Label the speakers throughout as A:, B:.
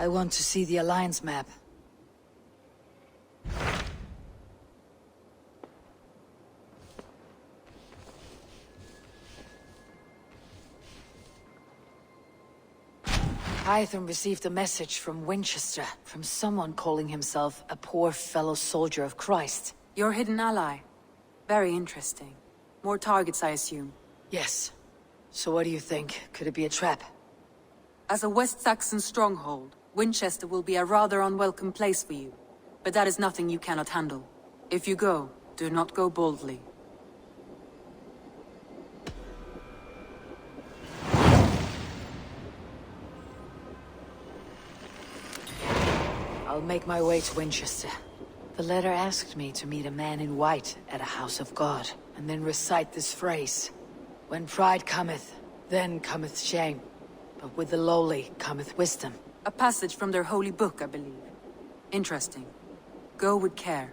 A: I want to see the Alliance map. Eivor received a message from Winchester, from someone calling himself a poor fellow soldier of Christ.
B: Your hidden ally. Very interesting. More targets, I assume.
A: Yes. So what do you think? Could it be a trap?
B: As a West Saxon stronghold, Winchester will be a rather unwelcome place for you. But that is nothing you cannot handle. If you go, do not go boldly.
A: I'll make my way to Winchester. The letter asked me to meet a man in white at a house of God, and then recite this phrase. When pride cometh, then cometh shame. But with the lowly cometh wisdom.
B: A passage from their holy book, I believe. Interesting. Go with care.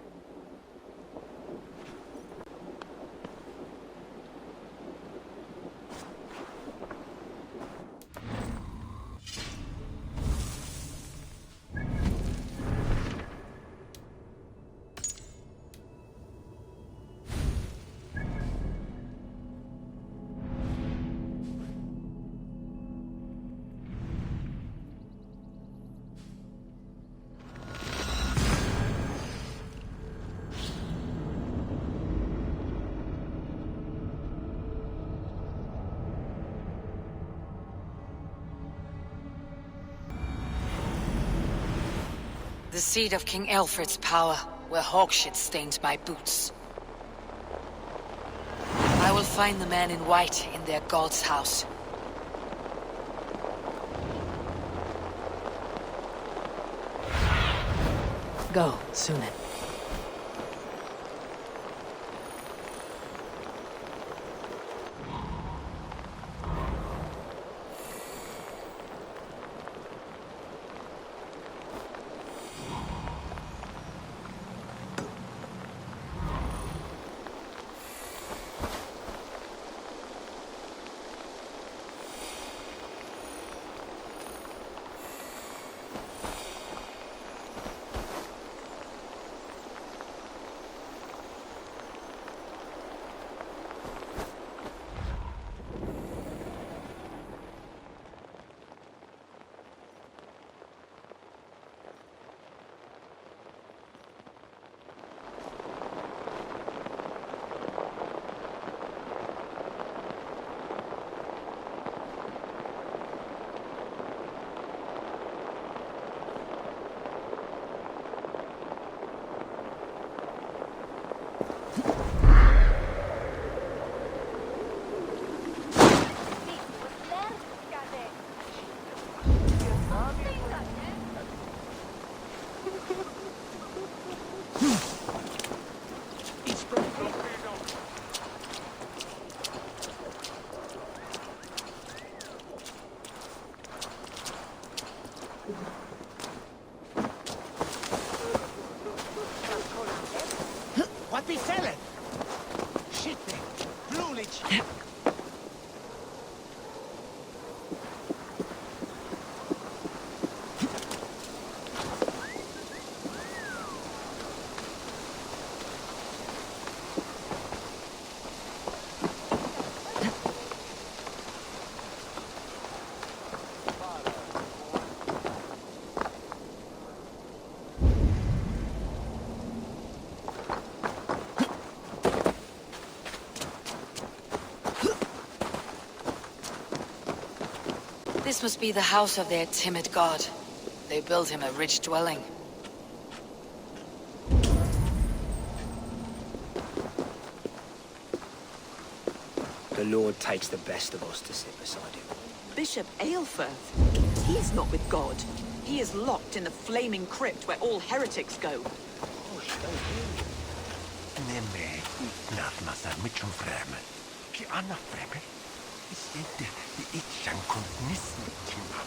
A: The seat of King Alfred's power, where hawkshit stains my boots. I will find the man in white in their god's house. Go, Sunan.
C: What we selling? Shipping, flulich.
A: This must be the house of their timid god. They built him a rich dwelling.
D: The Lord takes the best of us to sit beside him.
E: Bishop Eivor, he is not with God. He is locked in the flaming crypt where all heretics go.
C: Nemme, närmast mycket främmande. Ki anna främmande. Inte i itchan konnism timma.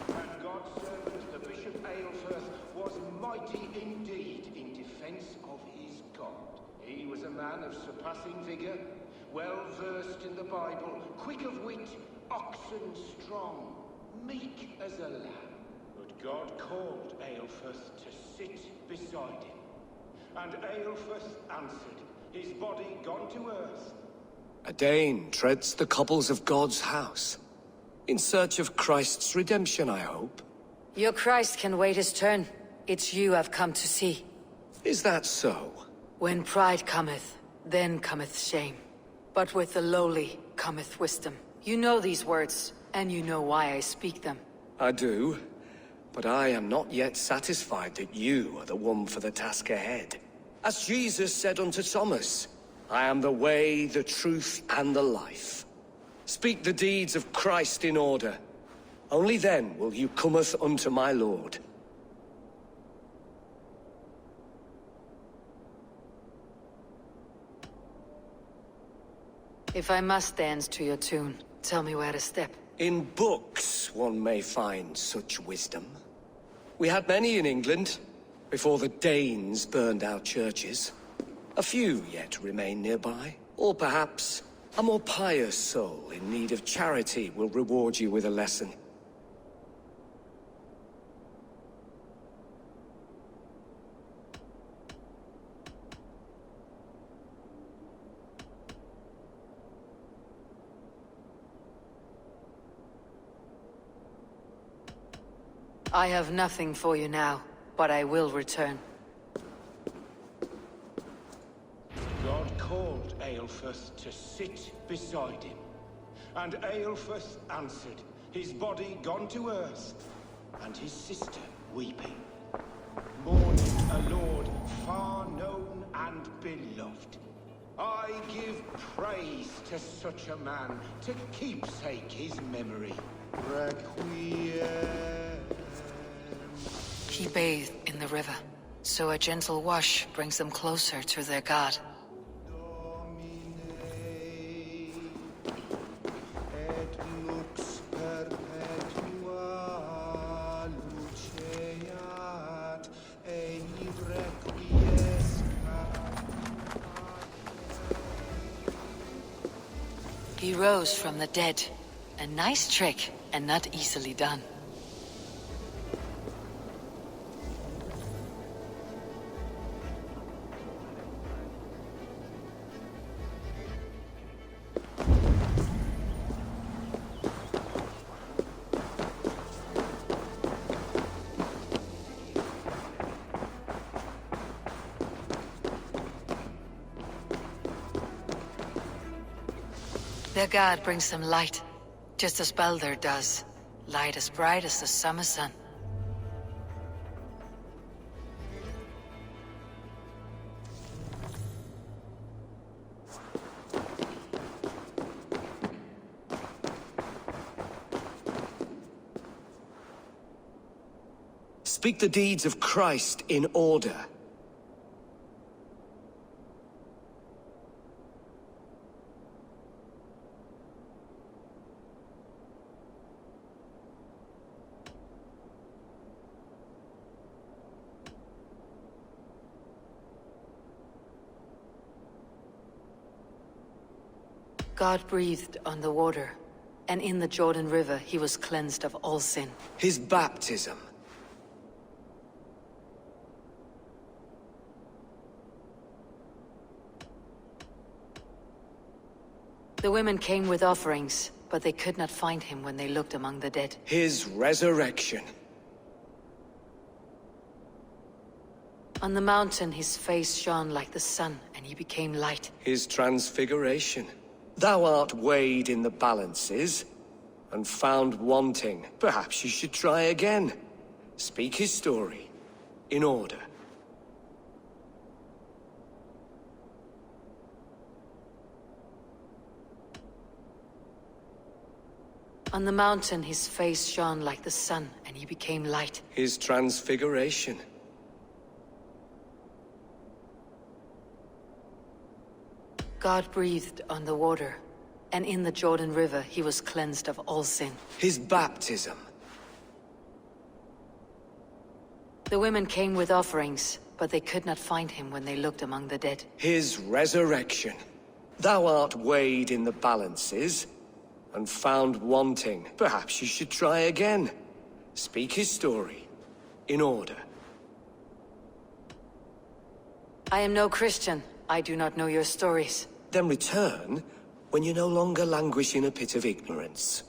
F: And God's servant, the Bishop Eivor, well versed in the Bible, quick of wit, oxen strong, meek as a lamb. But God called Eilfirth to sit beside him. And Eilfirth answered, his body gone to earth.
D: A Dane treads the cobbles of God's house. In search of Christ's redemption, I hope.
A: Your Christ can wait his turn. It's you I've come to see.
D: Is that so?
A: When pride cometh, then cometh shame. But with the lowly cometh wisdom. You know these words, and you know why I speak them.
D: I do, but I am not yet satisfied that you are the one for the task ahead. As Jesus said unto Thomas, I am the way, the truth, and the life. Speak the deeds of Christ in order. Only then will you cometh unto my Lord.
A: If I must dance to your tune, tell me where to step.
D: In books one may find such wisdom. We had many in England, before the Danes burned our churches. A few yet remain nearby. Or perhaps a more pious soul in need of charity will reward you with a lesson.
A: I have nothing for you now, but I will return.
F: God called Eilfirth to sit beside him. And Eilfirth answered, his body gone to earth, and his sister weeping. Mourning a lord far known and beloved. I give praise to such a man, to keepsake his memory. Requiem.
A: He bathed in the river, so a gentle wash brings them closer to their god. He rose from the dead. A nice trick, and not easily done. Their god brings them light, just as Baldur does. Light as bright as the summer sun.
D: Speak the deeds of Christ in order.
A: God breathed on the water, and in the Jordan River he was cleansed of all sin.
D: His baptism.
A: The women came with offerings, but they could not find him when they looked among the dead.
D: His resurrection.
A: On the mountain his face shone like the sun, and he became light.
D: His transfiguration. Thou art weighed in the balances, and found wanting. Perhaps you should try again. Speak his story, in order.
A: On the mountain his face shone like the sun, and he became light.
D: His transfiguration.
A: God breathed on the water, and in the Jordan River he was cleansed of all sin.
D: His baptism.
A: The women came with offerings, but they could not find him when they looked among the dead.
D: His resurrection. Thou art weighed in the balances, and found wanting. Perhaps you should try again. Speak his story, in order.
A: I am no Christian. I do not know your stories.
D: Then return when you no longer languish in a pit of ignorance.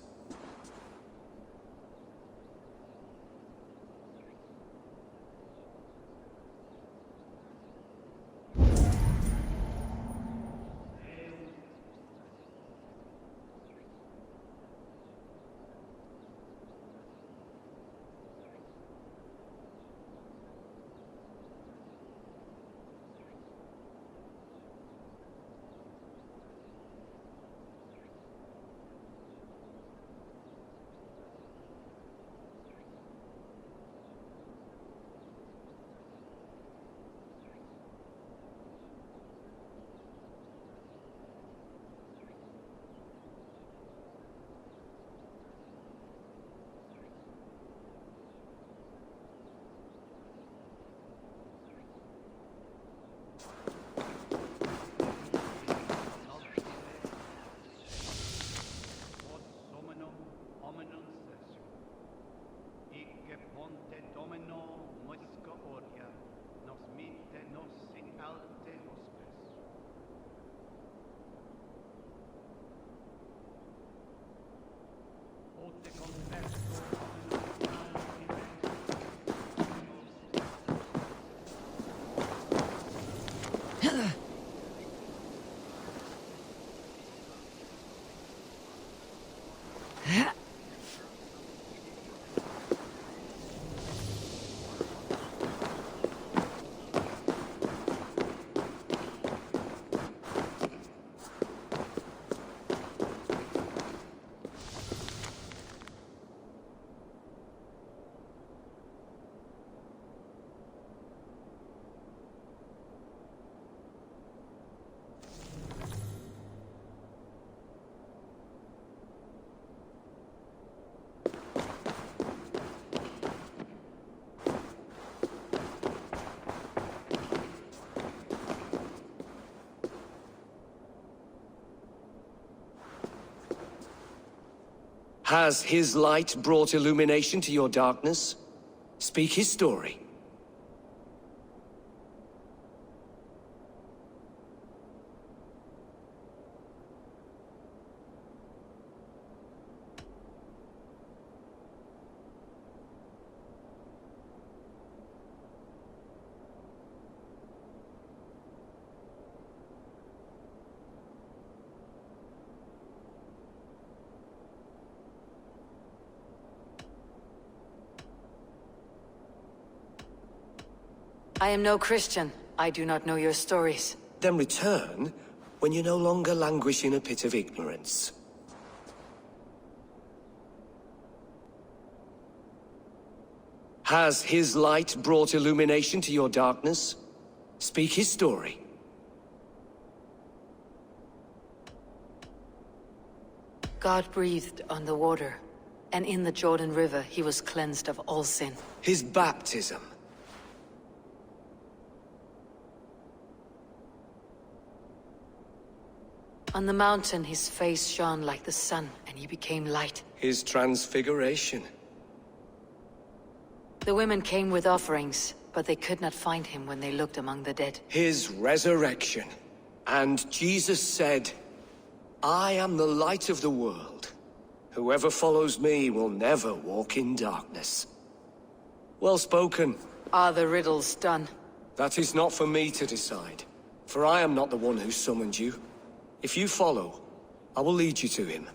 D: Has his light brought illumination to your darkness? Speak his story.
A: I am no Christian. I do not know your stories.
D: Then return when you no longer languish in a pit of ignorance. Has his light brought illumination to your darkness? Speak his story.
A: God breathed on the water, and in the Jordan River he was cleansed of all sin.
D: His baptism.
A: On the mountain his face shone like the sun, and he became light.
D: His transfiguration.
A: The women came with offerings, but they could not find him when they looked among the dead.
D: His resurrection. And Jesus said, I am the light of the world. Whoever follows me will never walk in darkness. Well spoken.
A: Are the riddles done?
D: That is not for me to decide, for I am not the one who summoned you. If you follow, I will lead you to him.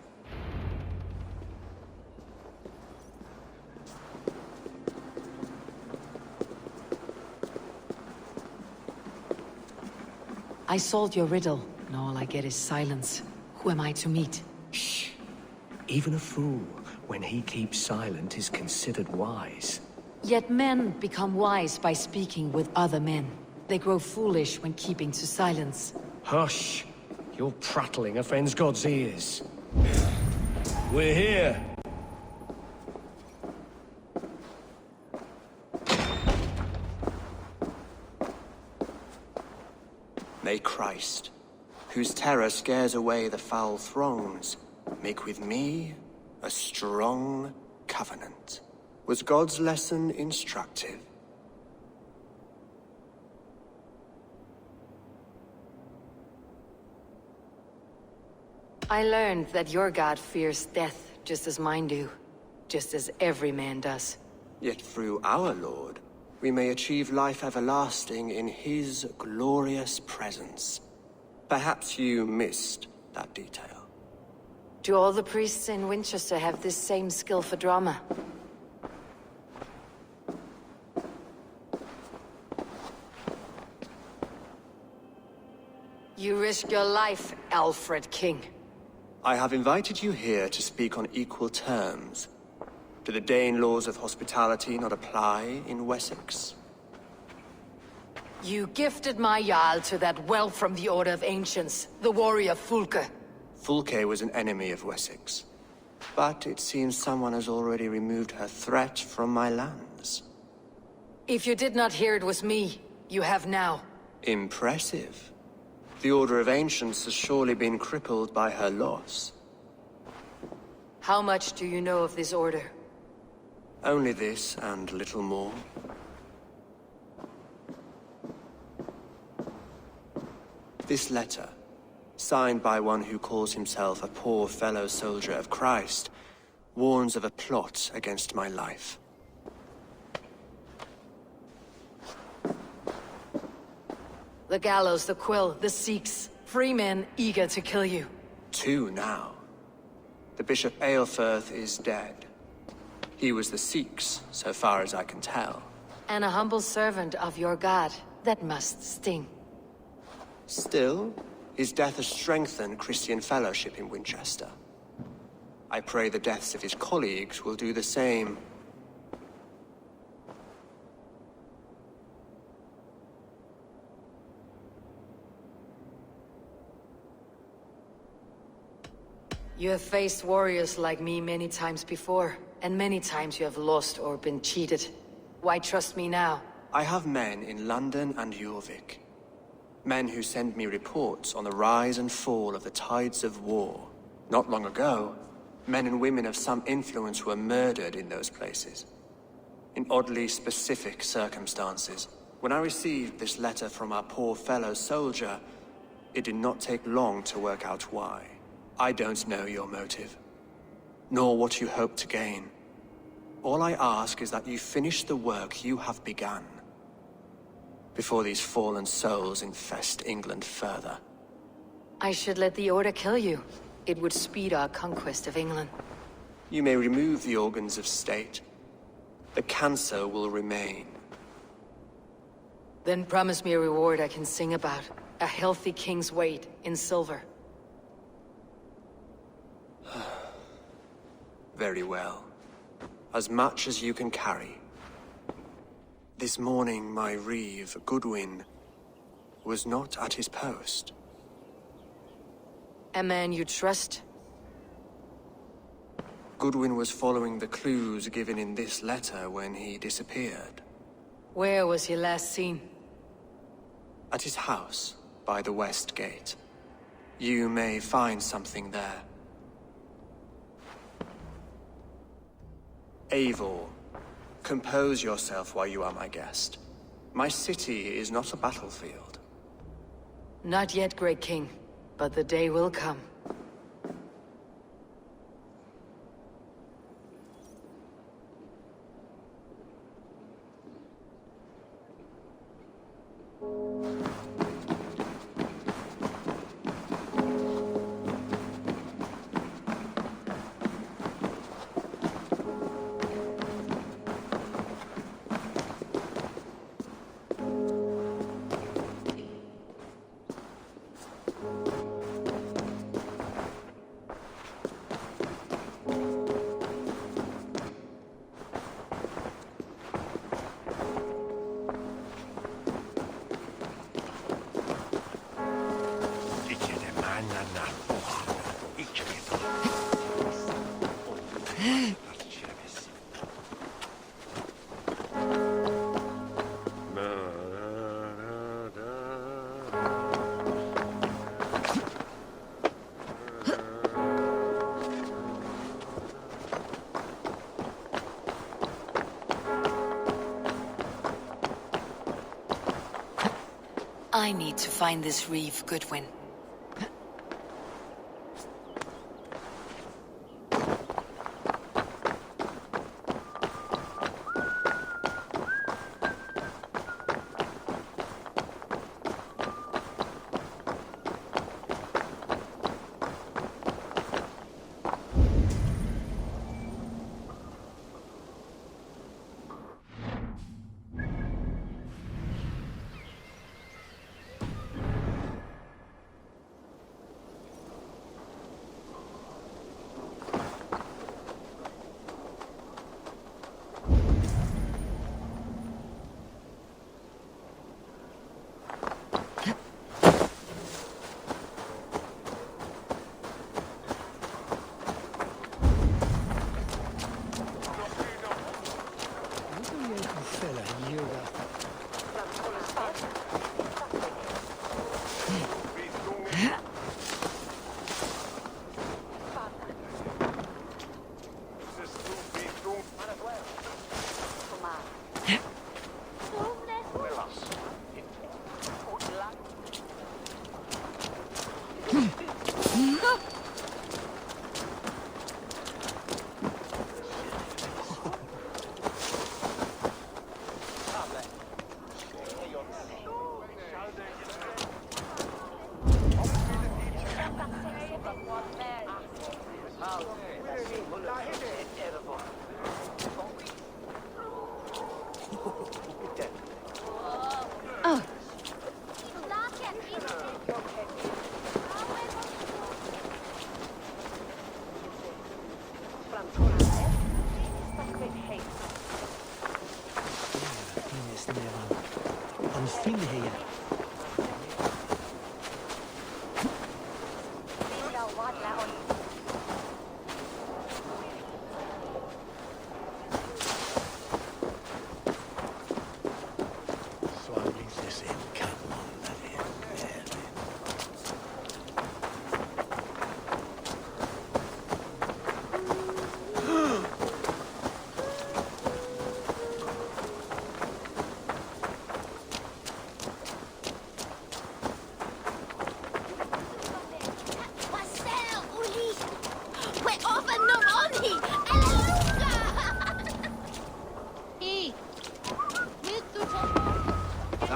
A: I solved your riddle, and all I get is silence. Who am I to meet?
D: Shh. Even a fool, when he keeps silent, is considered wise.
A: Yet men become wise by speaking with other men. They grow foolish when keeping to silence.
D: Hush! Your prattling offends God's ears. We're here.
G: May Christ, whose terror scares away the foul throngs, make with me a strong covenant. Was God's lesson instructive?
A: I learned that your god fears death just as mine do. Just as every man does.
G: Yet through our Lord, we may achieve life everlasting in his glorious presence. Perhaps you missed that detail.
A: Do all the priests in Winchester have this same skill for drama? You risk your life, Alfred King.
G: I have invited you here to speak on equal terms. Do the Dane laws of hospitality not apply in Wessex?
A: You gifted my Jarl to that well from the Order of Ancients, the warrior Fulke.
G: Fulke was an enemy of Wessex. But it seems someone has already removed her threat from my lands.
A: If you did not hear it was me, you have now.
G: Impressive. The Order of Ancients has surely been crippled by her loss.
A: How much do you know of this order?
G: Only this and little more. This letter, signed by one who calls himself a poor fellow soldier of Christ, warns of a plot against my life.
A: The gallows, the quill, the Sikhs, free men eager to kill you.
G: 2 now. The Bishop Aelfirth is dead. He was the Sikhs, so far as I can tell.
A: And a humble servant of your god. That must sting.
G: Still, his death has strengthened Christian fellowship in Winchester. I pray the deaths of his colleagues will do the same.
A: You have faced warriors like me many times before, and many times you have lost or been cheated. Why trust me now?
G: I have men in London and Jorvik. Men who send me reports on the rise and fall of the tides of war. Not long ago, men and women of some influence were murdered in those places. In oddly specific circumstances. When I received this letter from our poor fellow soldier, it did not take long to work out why. I don't know your motive, nor what you hope to gain. All I ask is that you finish the work you have begun, before these fallen souls infest England further.
A: I should let the Order kill you. It would speed our conquest of England.
G: You may remove the organs of state. The cancer will remain.
A: Then promise me a reward I can sing about. A healthy king's weight in silver.
G: Very well. As much as you can carry. This morning, my reeve, Goodwin, was not at his post.
A: A man you trust?
G: Goodwin was following the clues given in this letter when he disappeared.
A: Where was he last seen?
G: At his house, by the west gate. You may find something there. Eivor, compose yourself while you are my guest. My city is not a battlefield.
A: Not yet, great king, but the day will come. I need to find this reeve, Goodwin.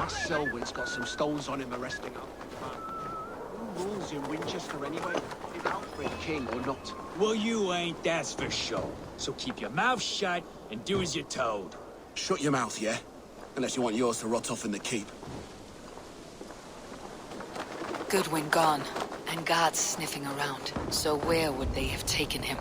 C: Selwyn's got some stones on him arresting him. Who rules in Winchester anyway? Is Alfred king or not?
H: Well, you ain't, that's for sure. So keep your mouth shut and do as you're told.
I: Shut your mouth, yeah? Unless you want yours to rot off in the keep.
A: Goodwin gone, and guards sniffing around. So where would they have taken him?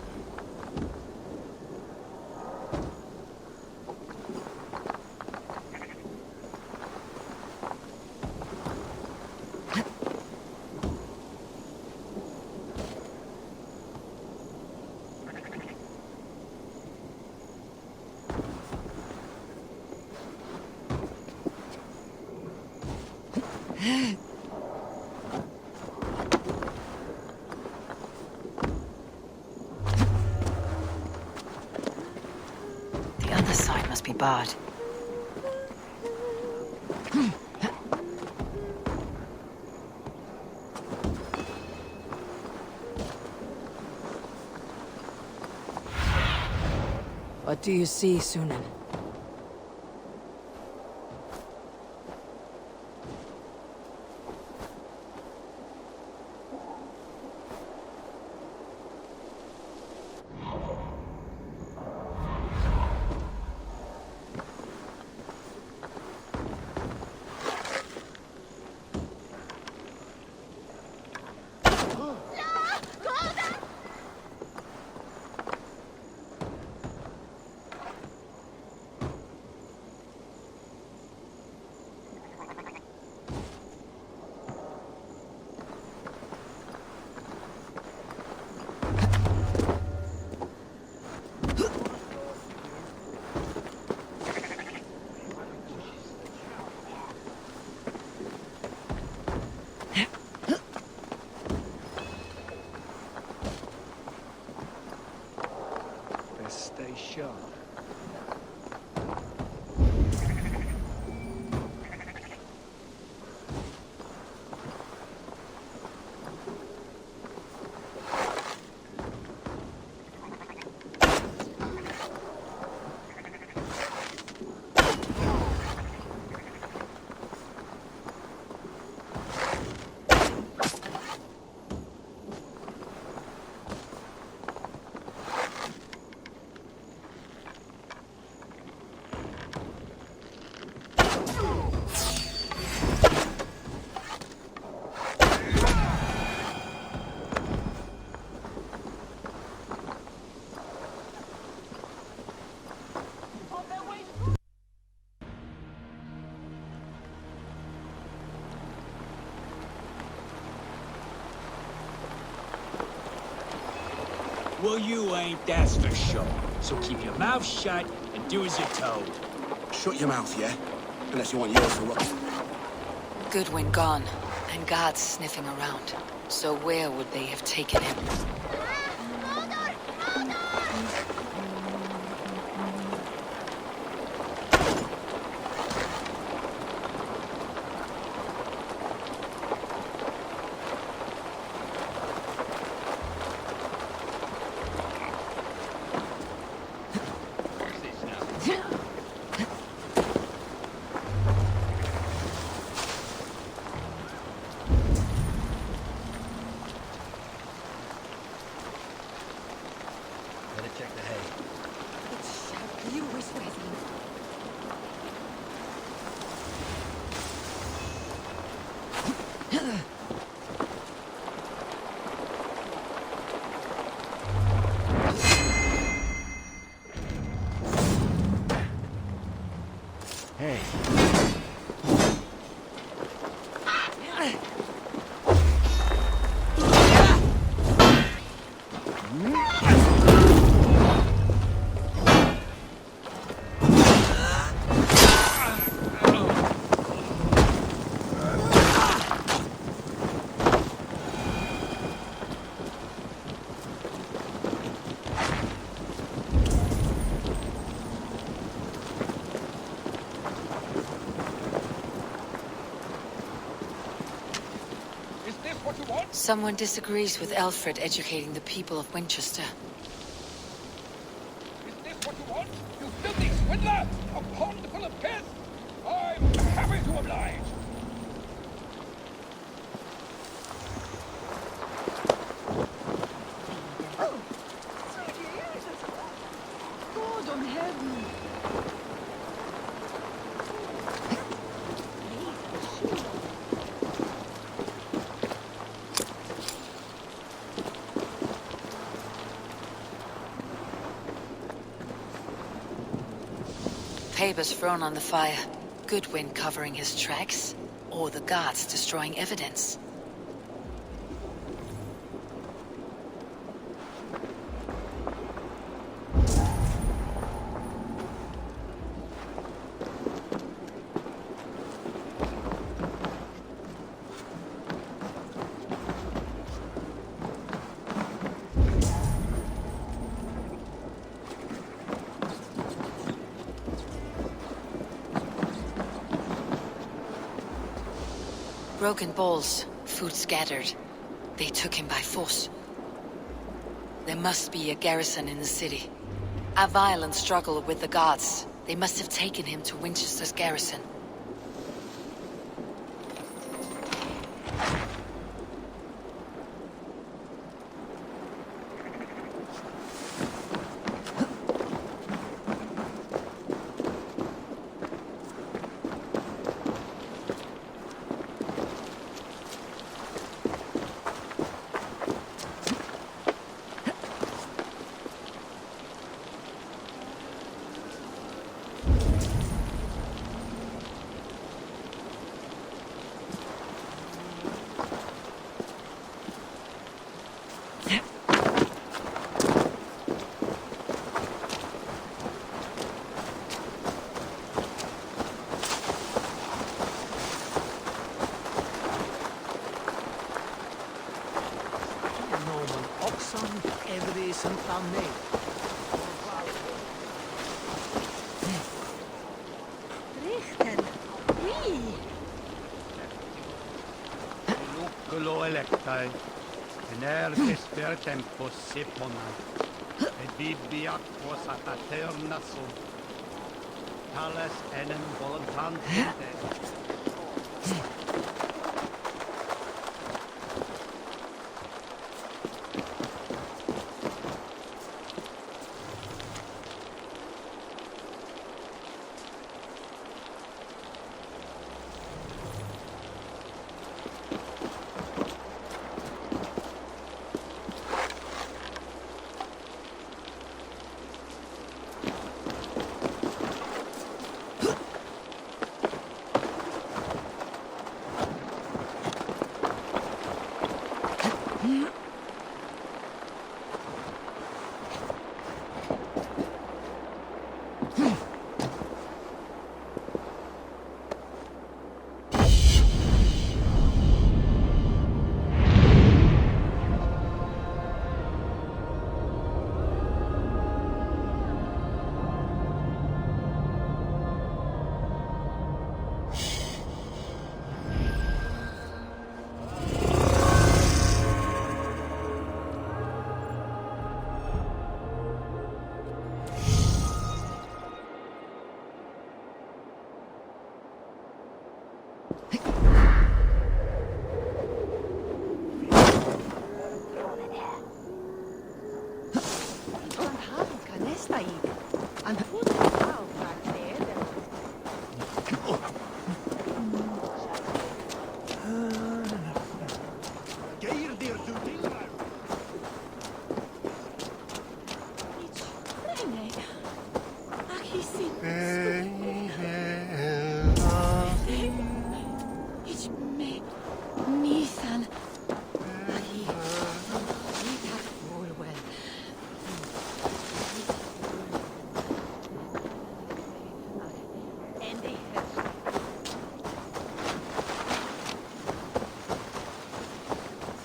A: The other side must be barred. What do you see, Sunan?
C: Stay sharp.
H: Well, you ain't, that's for sure. So keep your mouth shut and do as you're told.
I: Shut your mouth, yeah? Unless you want yours to rot.
A: Goodwin gone, and guards sniffing around. So where would they have taken him? Someone disagrees with Alfred educating the people of Winchester.
J: Is this what you want? You filthy swindler! A pond full of piss! I'm happy to oblige!
E: Oh, sweet Jesus! God on heaven!
A: Papers thrown on the fire. Goodwin covering his tracks, or the guards destroying evidence. Broken bowls, food scattered. They took him by force. There must be a garrison in the city. A violent struggle with the guards. They must have taken him to Winchester's garrison.
J: electai, energes per tempus seponai, et bibiac quos apaterna sunt, tales enem voluntantes.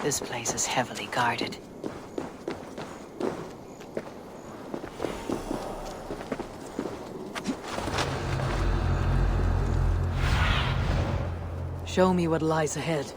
A: This place is heavily guarded. Show me what lies ahead.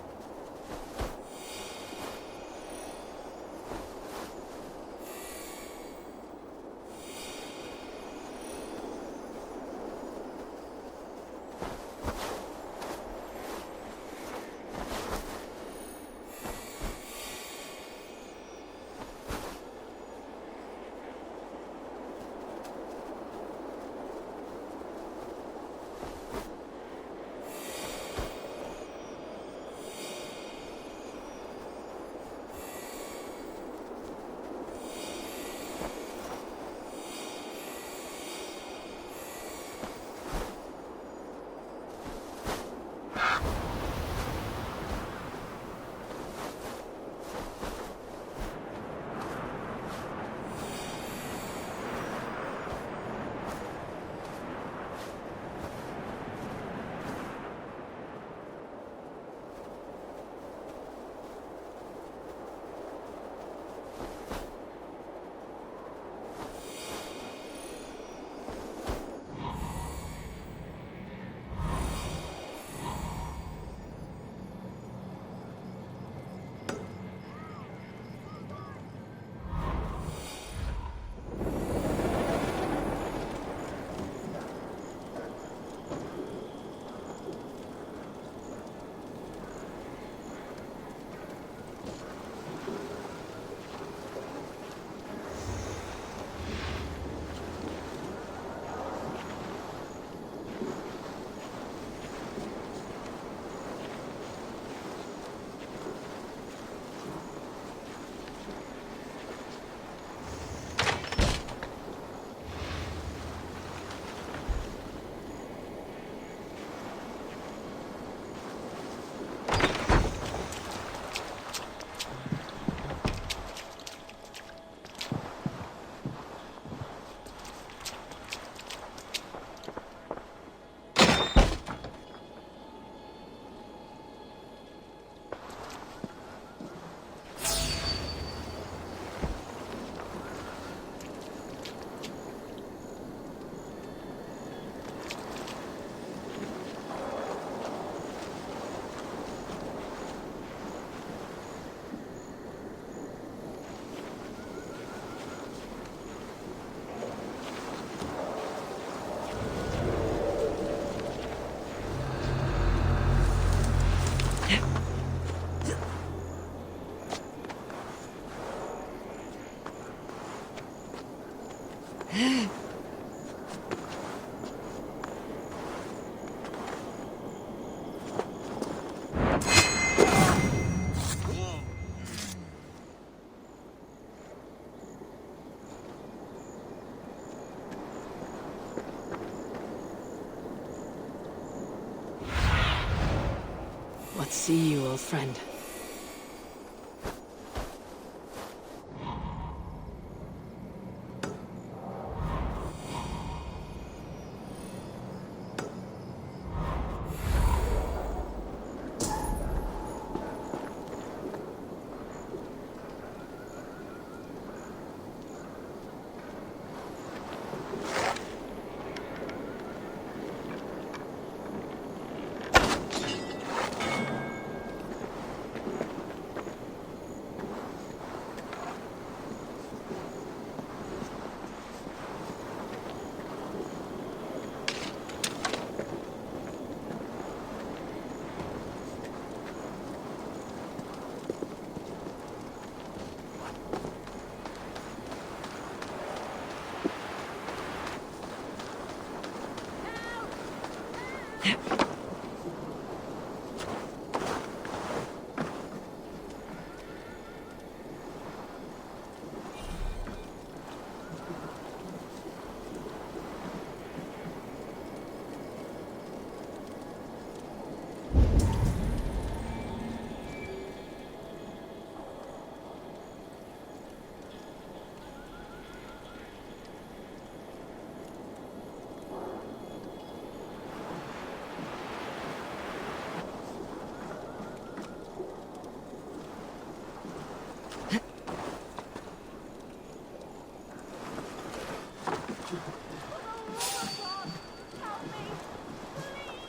A: What see you, old friend?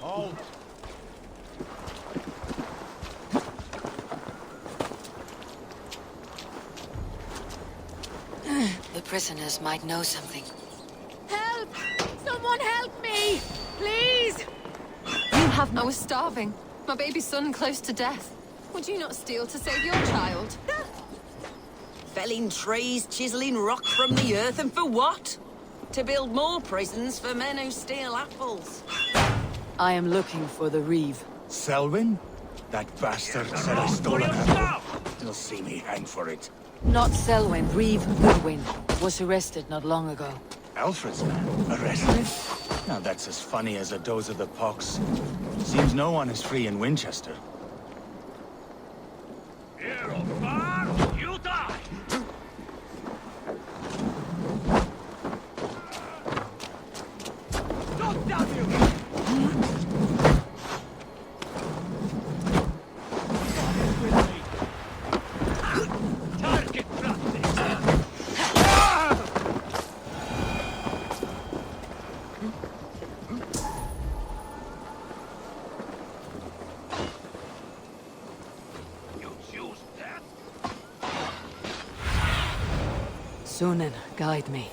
J: Halt!
A: The prisoners might know something.
K: Help! Someone help me! Please! I was starving. My baby son close to death. Would you not steal to save your child?
E: Felling trees, chiseling rock from the earth, and for what? To build more prisons for men who steal apples.
A: I am looking for the Reeve.
J: Selwyn? That bastard said I stole an apple. He'll see me hang for it.
A: Not Selwyn, Reeve Goodwin. Was arrested not long ago.
J: Alfred's man? Arrested? Now that's as funny as a dose of the pox. Seems no one is free in Winchester.
H: Here, far, you die! Don't down you! Target practice! You choose that?
A: Sunan, guide me.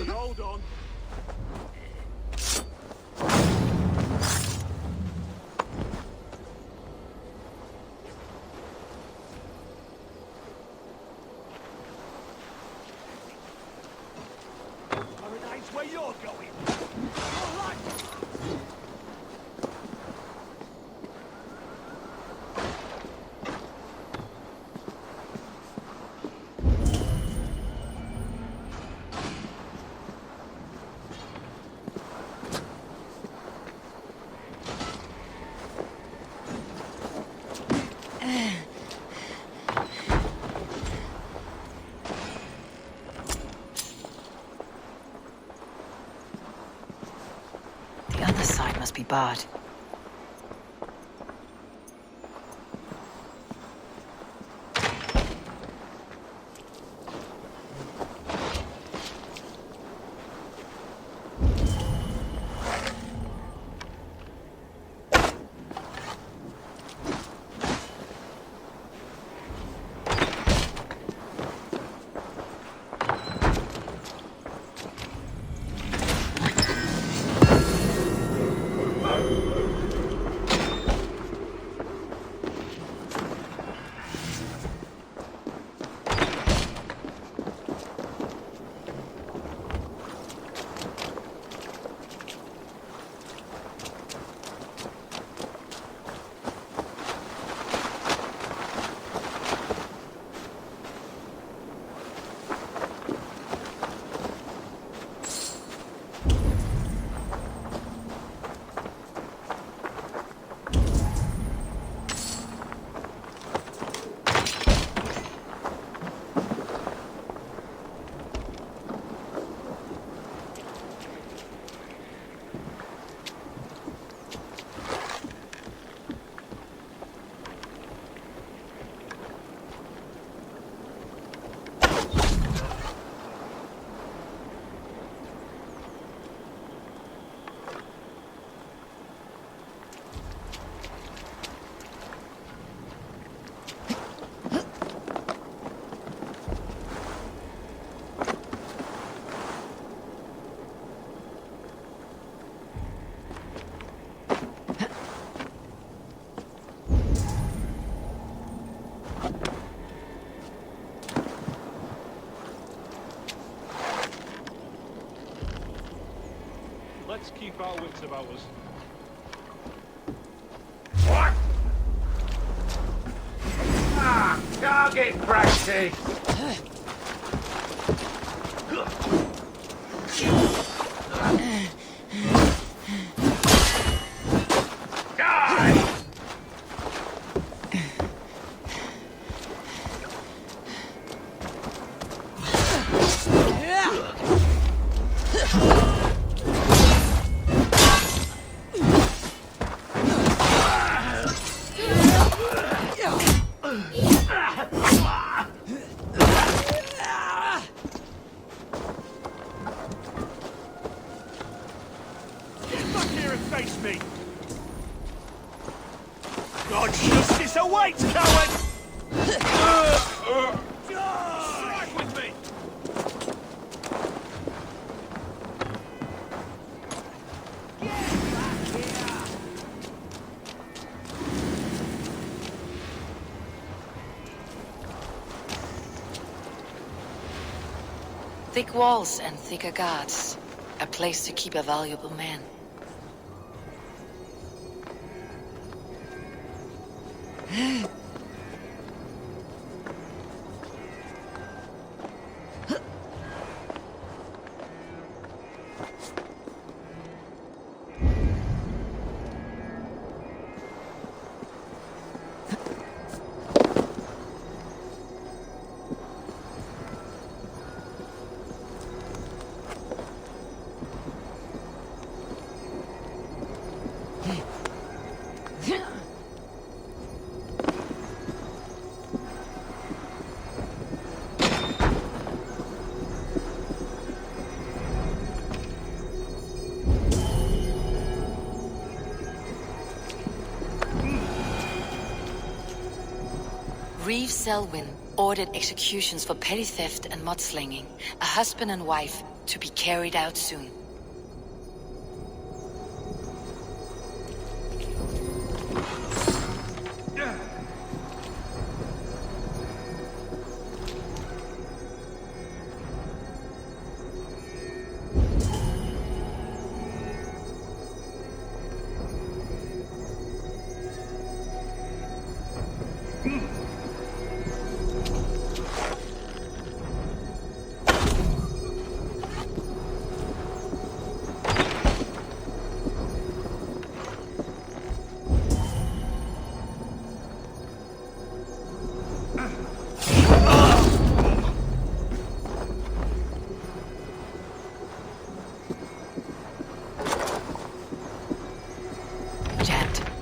J: Hold on.
H: Paradise where you're going. All right.
A: The other side must be barred.
F: Let's keep our wits about us.
H: What? Ah, target practice!
J: God's justice awaits, coward!
H: Strike with me!
A: Thick walls and thicker guards. A place to keep a valuable man. Reeve Selwyn ordered executions for petty theft and mudslinging. A husband and wife to be carried out soon.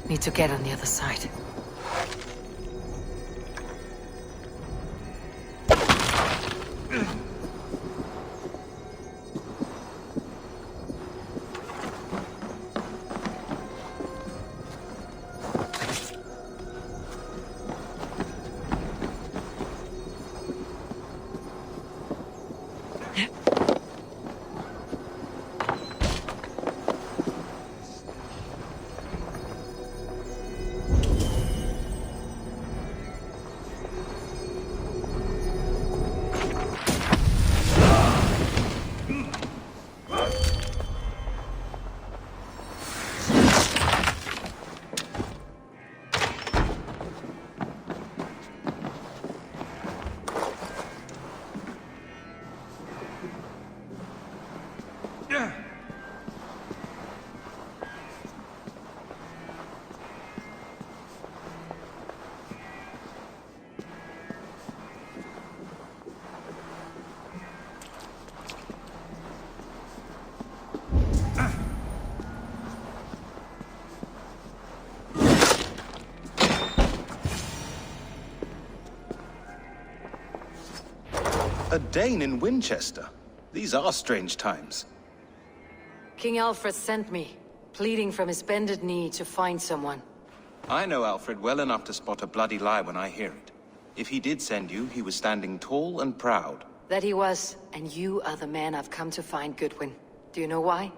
A: Need to get on the other side.
J: A Dane in Winchester? These are strange times.
A: King Alfred sent me, pleading from his bended knee to find someone.
J: I know Alfred well enough to spot a bloody lie when I hear it. If he did send you, he was standing tall and proud.
A: That he was, and you are the man I've come to find, Goodwin. Do you know why?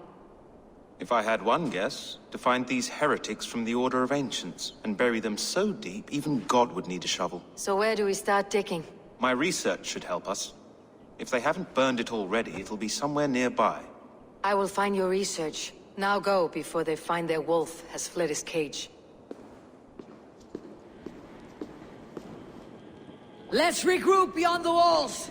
J: If I had one guess, to find these heretics from the Order of Ancients, and bury them so deep, even God would need a shovel.
A: So where do we start digging?
J: My research should help us. If they haven't burned it already, it'll be somewhere nearby.
A: I will find your research, Now go, before they find their wolf has fled his cage. Let's regroup beyond the walls!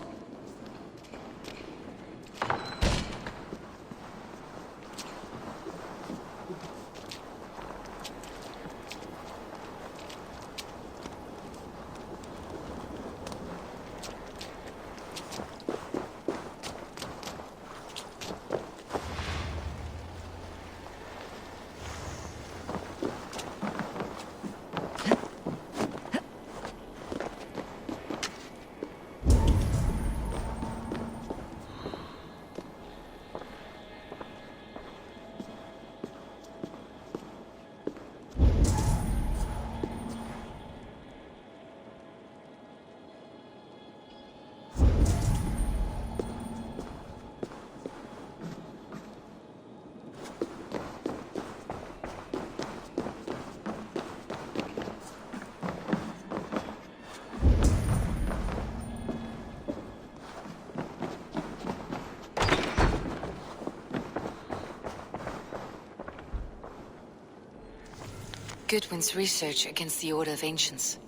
L: Goodwin's research against the Order of Ancients.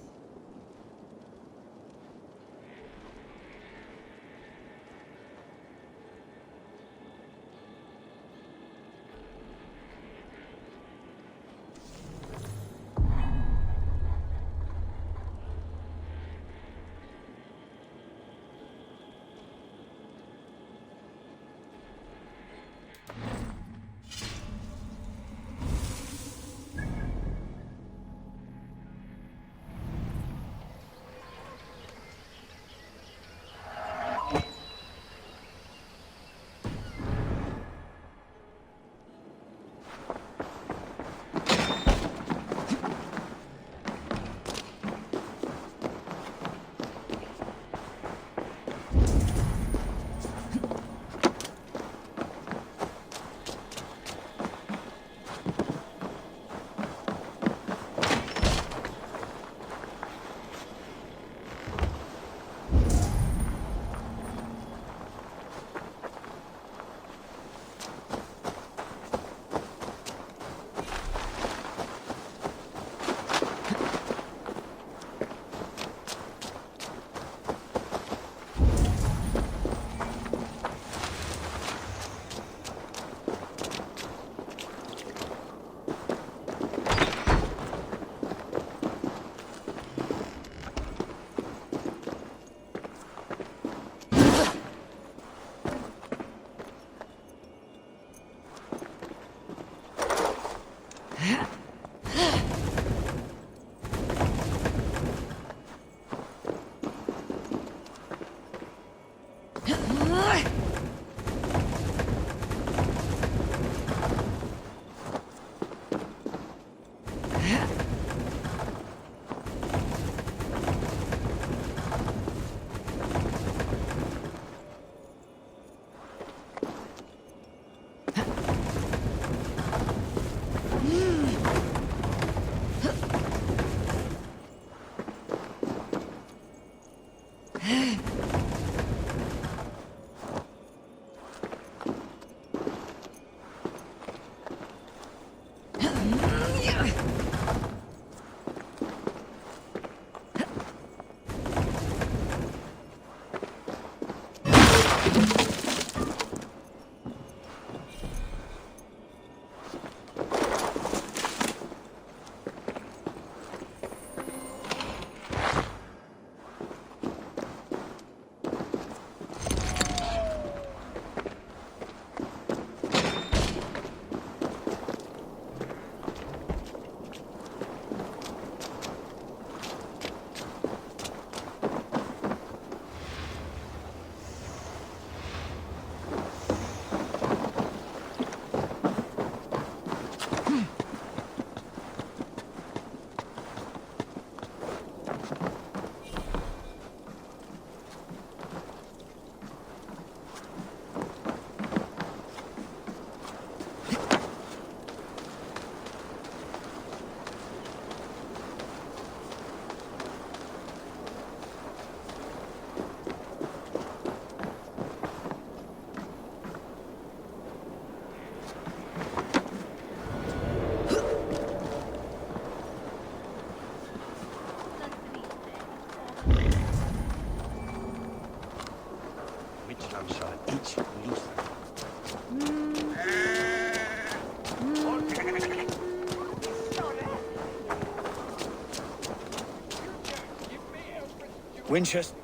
J: Winchester...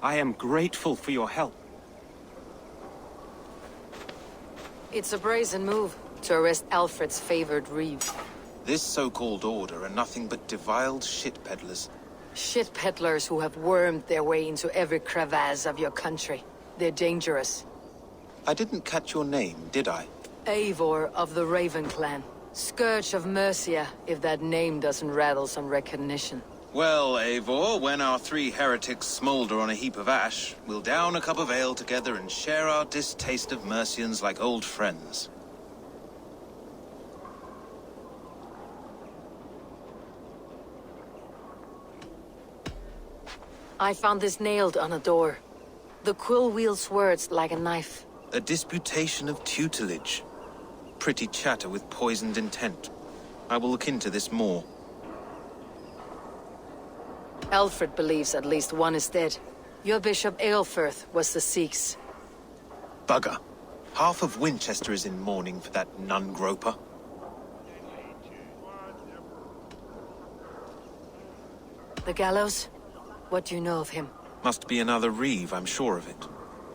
H: I am grateful for your help.
A: It's a brazen move to arrest Alfred's favored reeve.
M: This so-called order are nothing but deviled shit peddlers.
A: Shit peddlers who have wormed their way into every crevasse of your country. They're dangerous.
M: I didn't catch your name, did I?
A: Eivor of the Raven clan. Scourge of Mercia, if that name doesn't rattle some recognition.
M: Well, Eivor, when our three heretics smolder on a heap of ash, we'll down a cup of ale together and share our distaste of Mercians like old friends.
A: I found this nailed on a door. The quill wields words like a knife.
M: A disputation of tutelage. Pretty chatter with poisoned intent. I will look into this more.
A: Alfred believes at least one is dead. Your Bishop Aelfirth was the Sikhs.
M: Bugger. Half of Winchester is in mourning for that nun-groper.
A: The gallows? What do you know of him?
M: Must be another reeve, I'm sure of it.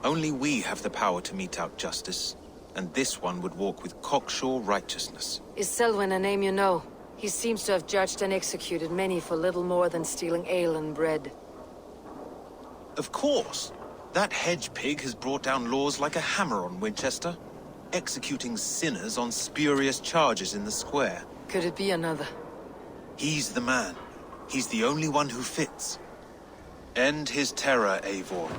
M: Only we have the power to mete out justice, and this one would walk with cocksure righteousness.
A: Is Selwyn a name you know? He seems to have judged and executed many for little more than stealing ale and bread.
M: Of course! That hedge pig has brought down laws like a hammer on Winchester, executing sinners on spurious charges in the square.
A: Could it be another?
M: He's the man. He's the only one who fits. End his terror, Eivor.